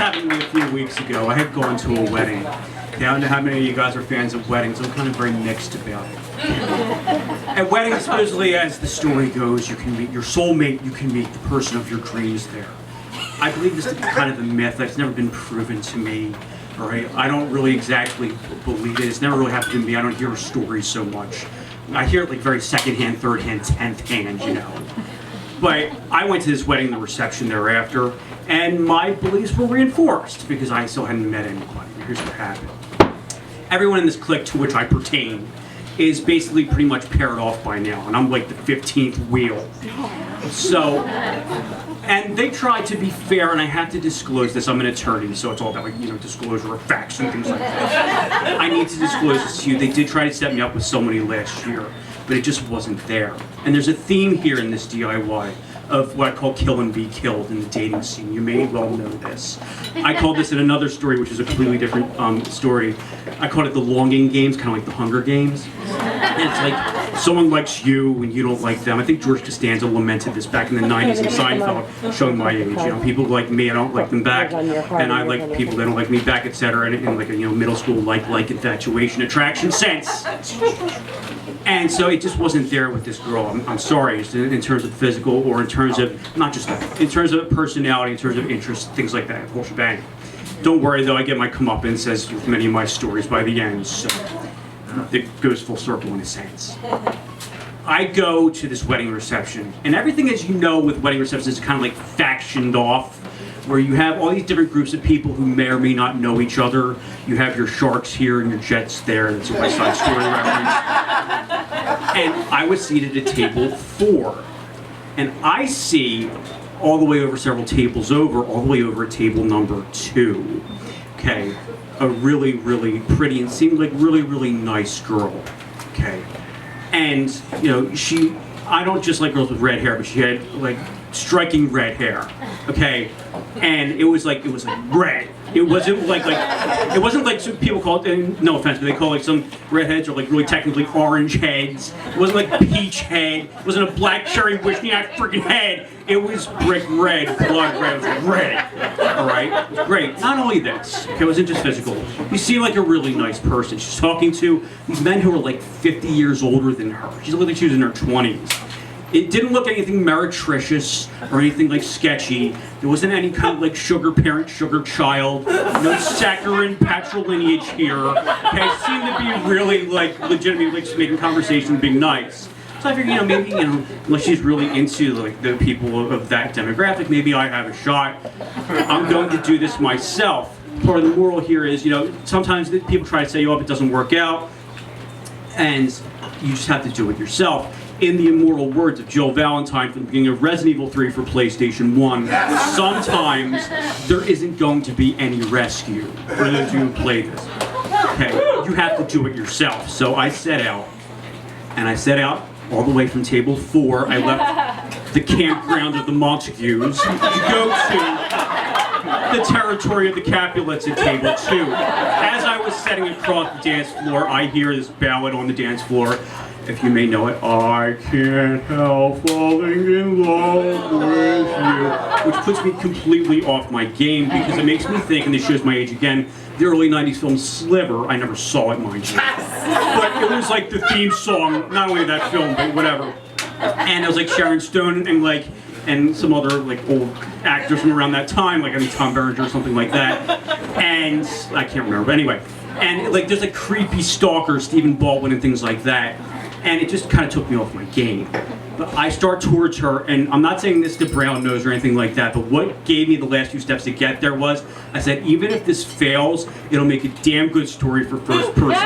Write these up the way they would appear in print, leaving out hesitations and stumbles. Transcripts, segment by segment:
happened to me a few weeks ago. I had gone to a wedding. Okay, I don't know how many of you guys are fans of weddings. I'm kind of very mixed about it. At weddings, supposedly, as the story goes, you can meet your soulmate, you can meet the person of your dreams there. I believe this is kind of a myth that's never been proven to me. All right, I don't really exactly believe it. It's never really happened to me. I don't hear stories so much. I hear it like very second-hand, third-hand, 10th hand, you know. But I went to this wedding, the reception thereafter, and my beliefs were reinforced because I still hadn't met anybody. Here's what happened. Everyone in this clique to which I pertain is basically pretty much paired off by now, and I'm like the 15th wheel. So, and they tried to be fair, and I have to disclose this. I'm an attorney, so it's all about, like, you know, disclosure of facts and things like that. I need to disclose this to you. They did try to set me up with somebody last year, but it just wasn't there. And there's a theme here in this DIY of what I call kill and be killed in the dating scene. You may well know this. I called this in another story, which is a completely different story. I called it the longing games, kind of like the Hunger Games. And it's like someone likes you and you don't like them. I think George Costanza lamented this back in the 90s in Seinfeld, showing my age. You know, people like me, I don't like them back, and I like people that don't like me back, etc. And in like a, you know, middle school like infatuation, attraction sense. And so it just wasn't there with this girl. I'm sorry, in terms of physical or in terms of, not just that, in terms of personality, in terms of interest, things like that, whole shebang. Don't worry though, I get my comeuppance as with many of my stories by the end, so it goes full circle in a sense. I go to this wedding reception, and everything, as you know, with wedding receptions is kind of like factioned off, where you have all these different groups of people who may or may not know each other. You have your sharks here and your jets there. That's a West Side Story reference. And I was seated at table 4. And I see all the way over several tables over, all the way over at table number 2. Okay, a really, really pretty and seemed like really, really nice girl. Okay, and you know, I don't just like girls with red hair, but she had like striking red hair. Okay, and it was like red. It wasn't like it wasn't like some people call it, and no offense, but they call like some redheads or like really technically orange heads. It wasn't like peach head. It wasn't a black cherry wishniak freaking head. It was brick red, blood red. It was like red. All right, it was great. Not only this, okay, it wasn't just physical. You see like a really nice person. She's talking to these men who are like 50 years older than her. She looked like she was in her 20s. It didn't look anything meretricious or anything like sketchy. There wasn't any kind of like sugar parent, sugar child. No saccharine patrilineage here. Okay, it seemed to be really like legitimately like just making conversation and being nice. So I figured, you know, maybe, you know, unless she's really into like the people of that demographic, maybe I have a shot. I'm going to do this myself. Part of the moral here is, you know, sometimes people try to set you up, it doesn't work out, and you just have to do it yourself. In the immortal words of Jill Valentine from the beginning of Resident Evil 3 for PlayStation 1, sometimes there isn't going to be any rescue for those who play this. Okay, you have to do it yourself. So I set out, and I set out all the way from table 4. I left the campground of the Montagues to go to the territory of the Capulets at table 2. As I was setting across the dance floor, I hear this ballad on the dance floor. If you may know it, I can't help falling in love with you, which puts me completely off my game because it makes me think, and this shows my age again, the early 90s film Sliver, I never saw it, mind you, but it was like the theme song, not only of that film, but whatever. And it was like Sharon Stone and some other like old actors from around that time, like I mean Tom Berenger or something like that, and I can't remember, but anyway. And like there's like creepy stalker, Stephen Baldwin and things like that. And it just kind of took me off my game. But I start towards her, and I'm not saying this to brown nose or anything like that, but what gave me the last few steps to get there was, I said, even if this fails, it'll make a damn good story for first person.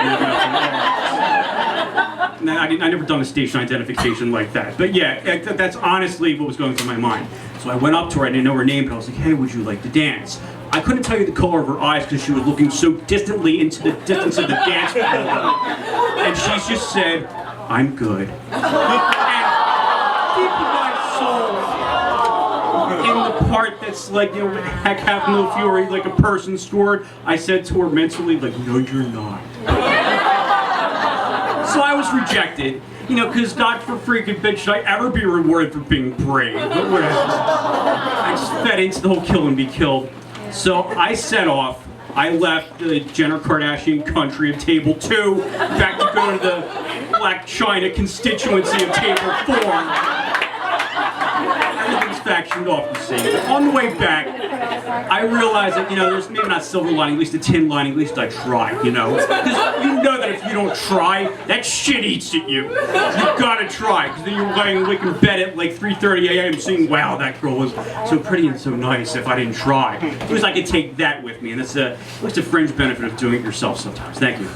Now, I never done a station identification like that. But yeah, that's honestly what was going through my mind. So I went up to her, I didn't know her name, but I was like, hey, would you like to dance? I couldn't tell you the color of her eyes because she was looking so distantly into the distance of the dance floor. And she just said, I'm good. And deep in my soul, in the part that's like, you know, heck have no fury, like a person scored, I said to her mentally, like, no, you're not. So I was rejected, you know, because not for freaking bitch should I ever be rewarded for being brave. But whatever. I just fed into the whole kill and be killed. So I set off. I left the Jenner Kardashian country of table 2, back to go to the Black China constituency of table 4. Everything's factioned off, you see. But on the way back, I realized that, there's maybe not silver lining, at least a tin lining, at least I tried, Because you know that if you don't try, that shit eats at you. You gotta try, because then you're laying awake in bed at like 3:30 a.m. saying, wow, that girl was so pretty and so nice if I didn't try. At least I could take that with me, and that's at least a fringe benefit of doing it yourself sometimes. Thank you.